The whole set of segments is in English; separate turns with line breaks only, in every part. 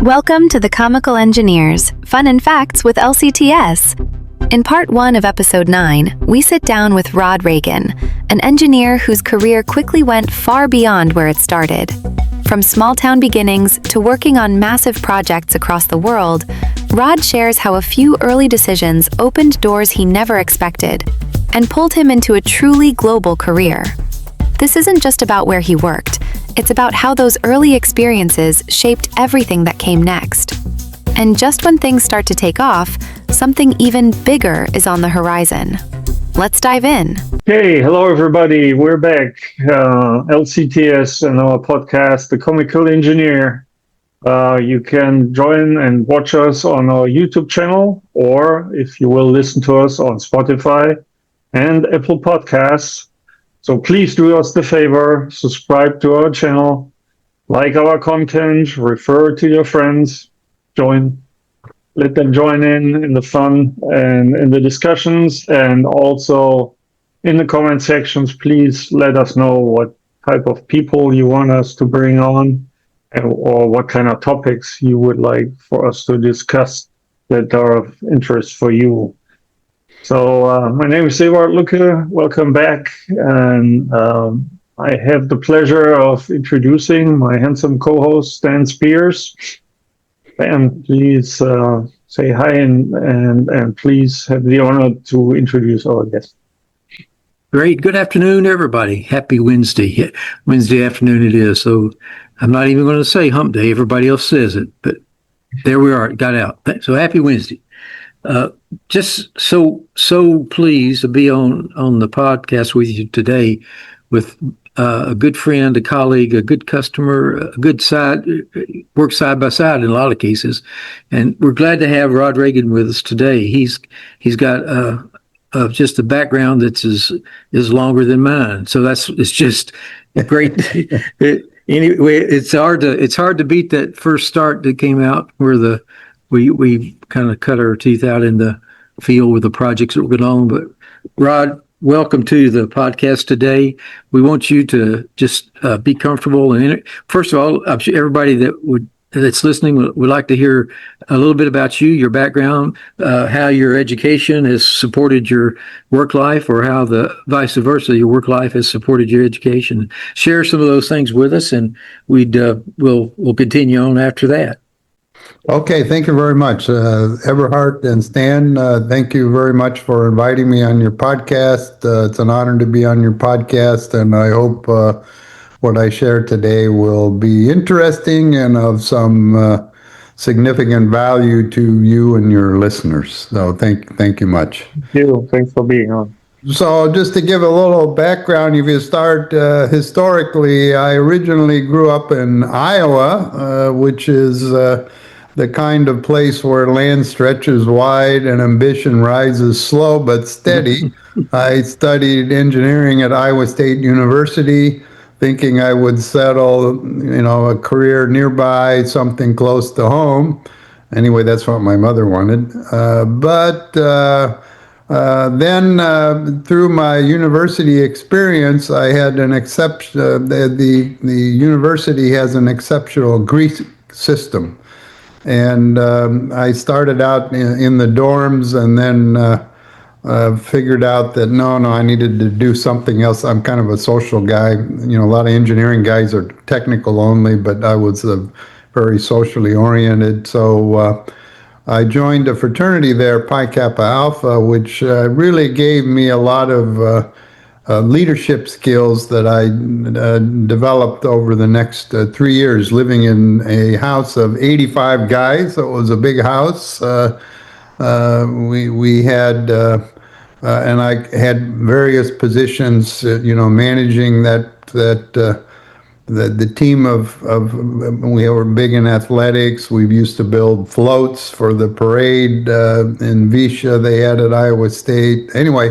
Welcome to the Comical Engineers, Fun and Facts with LCTS. In part 1 of episode 9, we sit down with Ragan, an engineer whose career quickly went far beyond where it started. From small-town beginnings to working on massive projects across the world, Rod shares how a few early decisions opened doors he never expected and pulled him into a truly global career. This isn't just about where he worked, it's about how those early experiences shaped everything that came next. And just when things start to take off, something even bigger is on the horizon. Let's dive in.
Hey, hello everybody. We're back. LCTS and our podcast, The Comical Engineer. You can join and watch us on our YouTube channel, or if you will, listen to us on Spotify and Apple Podcasts. So please do us the favor, subscribe to our channel, like our content, refer to your friends, let them join in the fun and in the discussions, and also in the comment sections, please let us know what type of people you want us to bring on or what kind of topics you would like for us to discuss that are of interest for you. So my name is Ewart Lucke. Welcome back, and I have the pleasure of introducing my handsome co-host, Stan Spears. Stan, please say hi and please have the honor to introduce our guest.
Great. Good afternoon, everybody. Happy Wednesday. Wednesday afternoon it is. So I'm not even going to say hump day. Everybody else says it, but there we are. It got out. So happy Wednesday. Just so pleased to be on the podcast with you today with a good friend, a colleague, a good customer, a good work side by side in a lot of cases. And we're glad to have Rod Ragan with us today. He's got just a background that's is longer than mine. So it's just great. Anyway, it's hard to beat that first start that came out where we kind of cut our teeth out in the field with the projects that were going on. But Rod, welcome to the podcast today. We want you to just be comfortable. And first of all, I'm sure everybody that's listening would like to hear a little bit about you, your background, how your education has supported your work life, or how the vice versa, your work life has supported your education. Share some of those things with us, and we'll continue on after that.
Okay, thank you very much. Eberhard and Stan, thank you very much for inviting me on your podcast. It's an honor to be on your podcast, and I hope what I share today will be interesting and of some significant value to you and your listeners. So thank you much.
Thank you. Thanks for being on.
So just to give a little background, if you start historically, I originally grew up in Iowa, which is the kind of place where land stretches wide and ambition rises slow but steady. I studied engineering at Iowa State University, thinking I would settle, a career nearby, something close to home. Anyway, that's what my mother wanted. But then through my university experience, I had an exception. The university has an exceptional Greek system. And I started out in the dorms, and then figured out that no, I needed to do something else. I'm kind of a social guy. A lot of engineering guys are technical only, but I was very socially oriented. So I joined a fraternity there, Pi Kappa Alpha, which really gave me a lot of leadership skills that I developed over the next 3 years, living in a house of 85 guys. So it was a big house. We had, and I had various positions, managing the team of, we were big in athletics. We used to build floats for the parade in Visha they had at Iowa State. Anyway,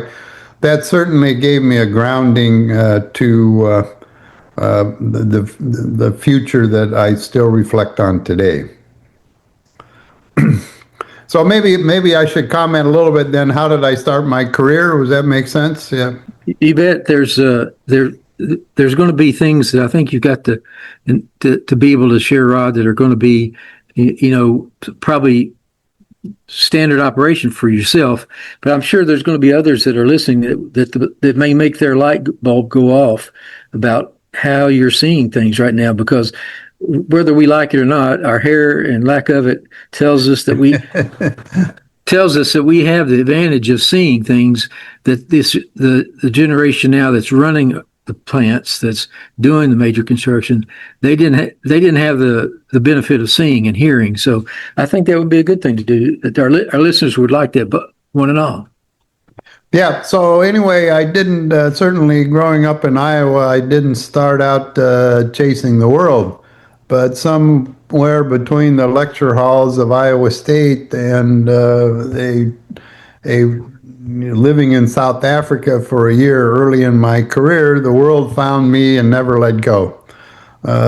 that certainly gave me a grounding to the future that I still reflect on today. So maybe I should comment a little bit then. How did I start my career? Does that make sense? Yeah.
You bet. There's going to be things that I think you've got to be able to share, Rod, that are going to be probably standard operation for yourself, but I'm sure there's going to be others that are listening that may make their light bulb go off about how you're seeing things right now, because whether we like it or not, our hair and lack of it tells us that we have the advantage of seeing things that the generation now that's running the plants, that's doing the major construction, they didn't have the benefit of seeing and hearing. So I think that would be a good thing to do, that our listeners would like that, but one and all.
Yeah. So anyway, I didn't, certainly growing up in Iowa, I didn't start out chasing the world, but somewhere between the lecture halls of Iowa State and living in South Africa for a year early in my career, the world found me and never let go.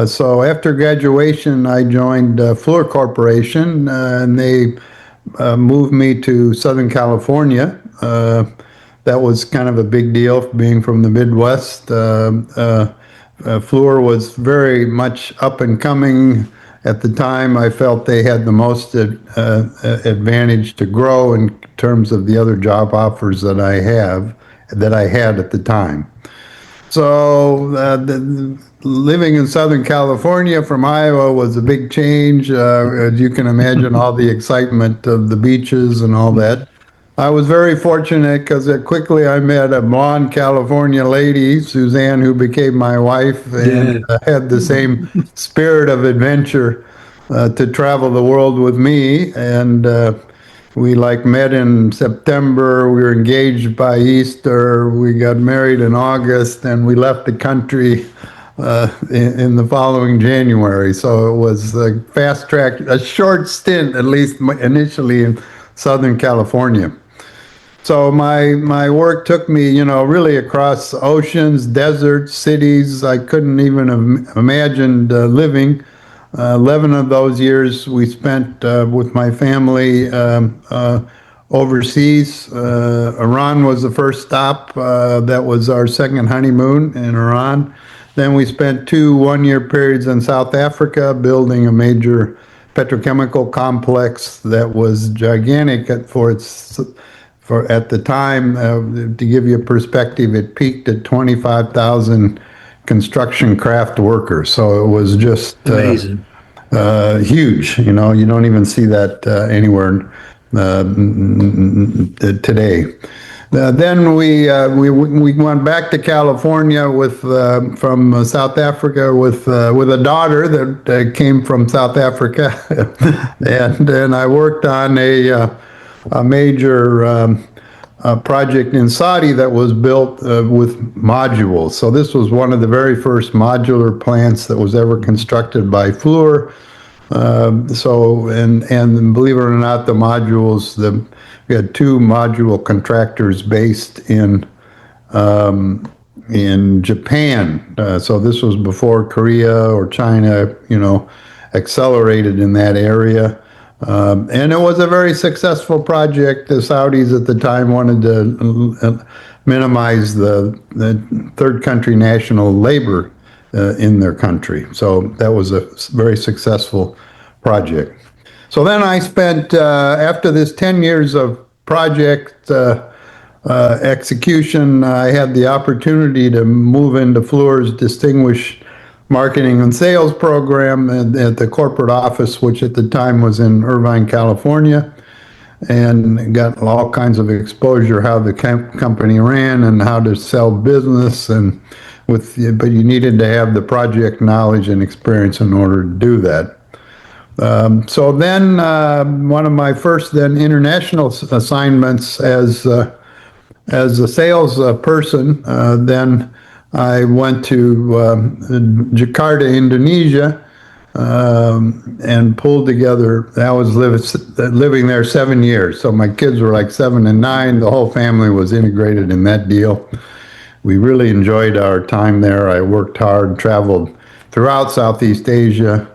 So after graduation, I joined Fluor Corporation, and they moved me to Southern California. That was kind of a big deal, being from the Midwest. Fluor was very much up and coming. At the time, I felt they had the most advantage to grow in terms of the other job offers that I had at the time. So living in Southern California from Iowa was a big change. As you can imagine, all the excitement of the beaches and all that. I was very fortunate because quickly I met a blonde California lady, Suzanne, who became my wife, and had the same spirit of adventure to travel the world with me. And we met in September. We were engaged by Easter. We got married in August, and we left the country in the following January. So it was a fast track, a short stint, at least initially, in Southern California. So my work took me, really across oceans, deserts, cities. I couldn't even have imagined living. 11 of those years we spent with my family overseas. Iran was the first stop. That was our second honeymoon in Iran. Then we spent 2 one-year periods in South Africa building a major petrochemical complex that was gigantic at the time. To give you a perspective, it peaked at 25,000 construction craft workers. So it was just
amazing,
huge. You don't even see that anywhere today. Then we went back to California from South Africa with a daughter that came from South Africa, and then I worked on a major project in Saudi that was built with modules. So this was one of the very first modular plants that was ever constructed by Fluor. And believe it or not, the modules, we had 2 module contractors based in Japan. So this was before Korea or China, accelerated in that area. And it was a very successful project. The Saudis at the time wanted to minimize the third country national labor in their country. So that was a very successful project. So then I spent, after this 10 years of project execution, I had the opportunity to move into Fluor's distinguished marketing and sales program at the corporate office, which at the time was in Irvine, California, and got all kinds of exposure how the company ran and how to sell business, but you needed to have the project knowledge and experience in order to do that. So then one of my first international assignments as a sales person, then I went to Jakarta, Indonesia, and pulled together. I was living there 7 years. So my kids were like 7 and 9. The whole family was integrated in that deal. We really enjoyed our time there. I worked hard, traveled throughout Southeast Asia,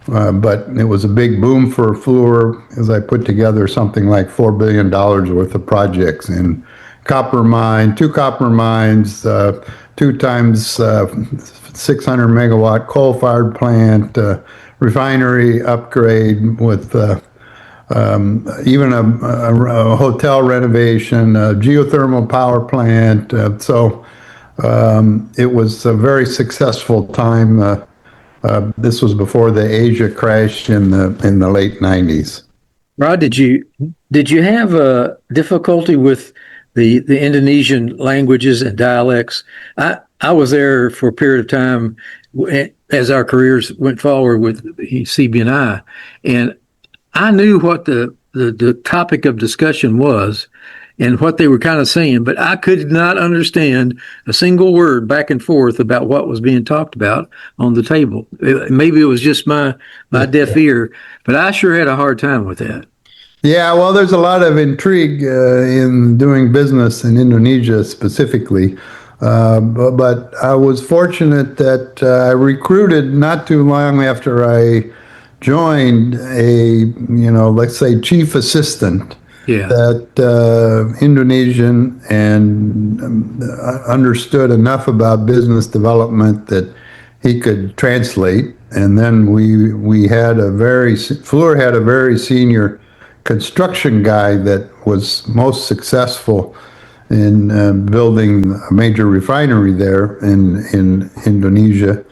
but it was a big boom for Fluor as I put together something like $4 billion worth of projects in copper mine, 2 copper mines, 2 times 600 megawatt coal-fired plant, refinery upgrade with even a hotel renovation, a geothermal power plant. It was a very successful time. This was before the Asia crash in the late 90s.
Rod, did you have difficulty with the Indonesian languages and dialects? I was there for a period of time as our careers went forward with CB&I, and I knew what the topic of discussion was and what they were kind of saying, but I could not understand a single word back and forth about what was being talked about on the table. Maybe it was just my deaf ear, but I sure had a hard time with that.
Yeah, well, there's a lot of intrigue in doing business in Indonesia specifically. But I was fortunate that I recruited not too long after I joined let's say chief assistant that Indonesian and understood enough about business development that he could translate. And then we had Fluor had a very senior construction guy that was most successful in building a major refinery there in Indonesia.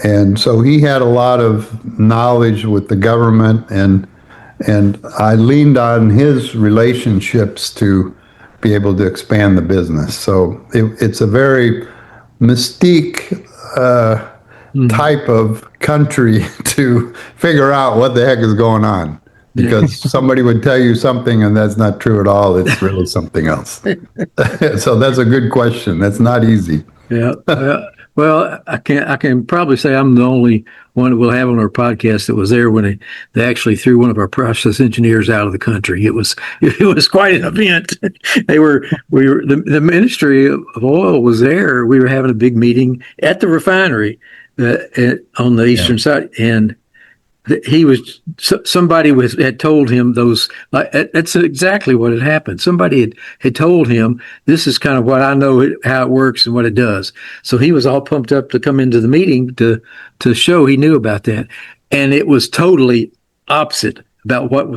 And so he had a lot of knowledge with the government, and I leaned on his relationships to be able to expand the business. So it's a very mystique type of country to figure out what the heck is going on. Because somebody would tell you something and that's not true at all. It's really something else. So that's a good question. That's not easy.
Yeah. Well, I can probably say I'm the only one that we'll have on our podcast that was there when they actually threw one of our process engineers out of the country. It was quite an event. The Ministry of Oil was there. We were having a big meeting at the refinery on the eastern side, and somebody had told him those. That's exactly what had happened. Somebody had told him, this is kind of what I know how it works and what it does. So he was all pumped up to come into the meeting to show he knew about that, and it was totally opposite about what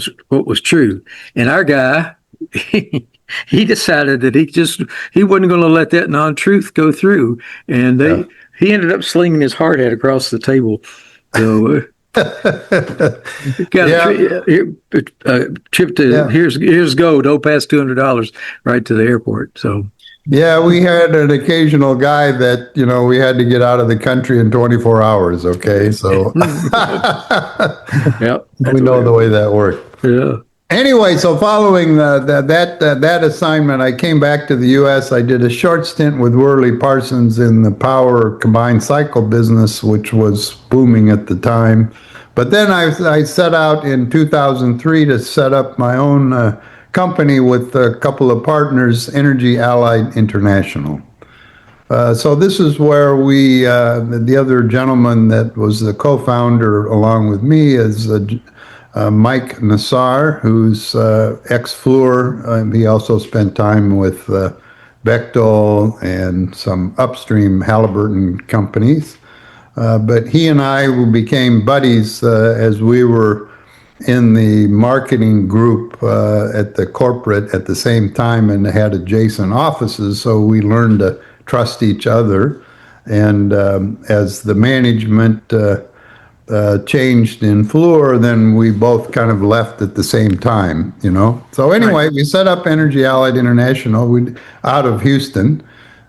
was true. And our guy, he decided that he wasn't going to let that non-truth go through, and he ended up slinging his hard hat across the table. So. Got a trip to here's go, don't pass $200 right to the airport. So
yeah, we had an occasional guy that we had to get out of the country in 24 hours. Okay, so we know the way that worked.
Yeah.
Anyway, so following that assignment, I came back to the U.S. I did a short stint with Worley Parsons in the power combined cycle business, which was booming at the time. But then I set out in 2003 to set up my own company with a couple of partners, Energy Allied International. So this is where the other gentleman that was the co-founder along with me is Mike Nassar, who's ex-Fluor. He also spent time with Bechtel and some upstream Halliburton companies. But he and I became buddies as we were in the marketing group at the corporate at the same time and had adjacent offices. So we learned to trust each other. And as the management changed in Fluor, then we both kind of left at the same time, So anyway, we set up Energy Allied International out of Houston.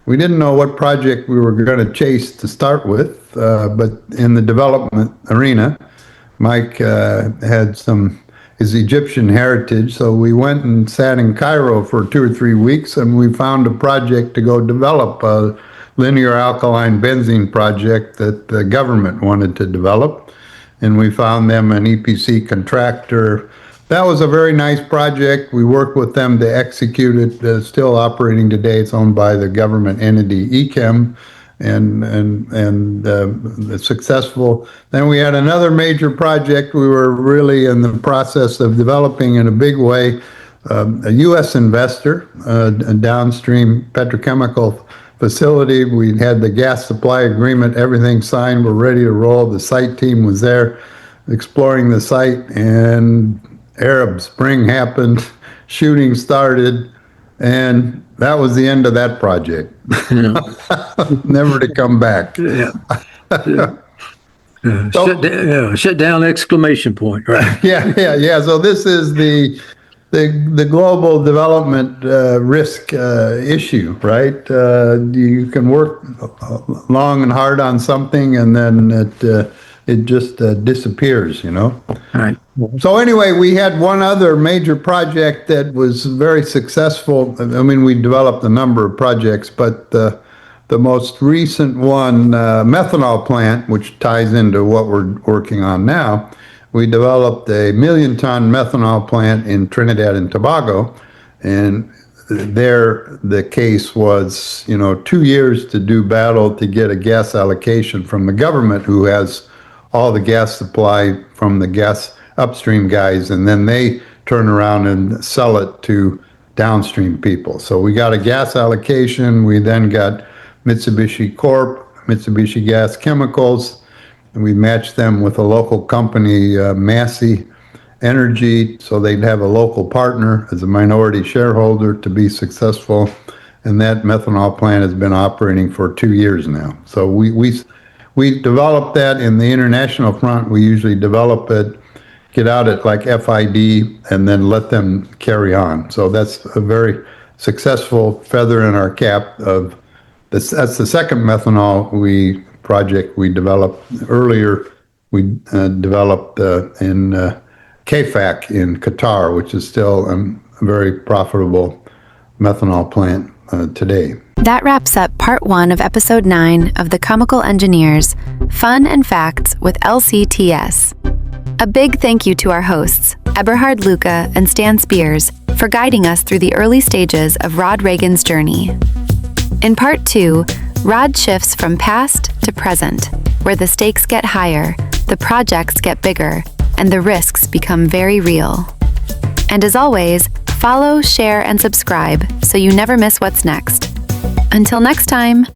We didn't know what project we were going to chase to start with, but in the development arena, Mike had his Egyptian heritage, so we went and sat in Cairo for 2 or 3 weeks, and we found a project to go develop a linear alkaline benzene project that the government wanted to develop, and we found them an EPC contractor. That was a very nice project. We worked with them to execute it. It's still operating today. It's owned by the government entity EChem, and successful. Then we had another major project we were really in the process of developing in a big way. A U.S. investor, a downstream petrochemical facility. We had the gas supply agreement, everything signed. We're ready to roll. The site team was there. exploring the site, and Arab Spring happened, shooting started, and that was the end of that project. Never to come back.
Yeah. Shut down, exclamation point, right?
Yeah. So this is the global development risk issue, right? You can work long and hard on something, and then it just disappears,
All right.
So anyway, we had one other major project that was very successful. I mean, we developed a number of projects, but the most recent one, methanol plant, which ties into what we're working on now, we developed a 1 million ton methanol plant in Trinidad and Tobago. And there, the case was, 2 years to do battle to get a gas allocation from the government, who has all the gas supply from the gas upstream guys, and then they turn around and sell it to downstream people. So we got a gas allocation. We then got Mitsubishi Corp, Mitsubishi Gas Chemicals, and we matched them with a local company, Massey Energy, so they'd have a local partner as a minority shareholder to be successful. And that methanol plant has been operating for 2 years now. So we developed that in the international front. We usually develop it, get out at like FID, and then let them carry on. So that's a very successful feather in our cap of this. That's the second methanol project we developed. Earlier, we developed in KFAC in Qatar, which is still a very profitable methanol plant today.
That wraps up part 1 of episode 9 of the Comical Engineers, Fun and Facts with LCTS. A big thank you to our hosts, Eberhard Luca and Stan Spears, for guiding us through the early stages of Rod Ragan's journey. In part 2, Rod shifts from past to present, where the stakes get higher, the projects get bigger, and the risks become very real. And as always, follow, share, and subscribe so you never miss what's next. Until next time.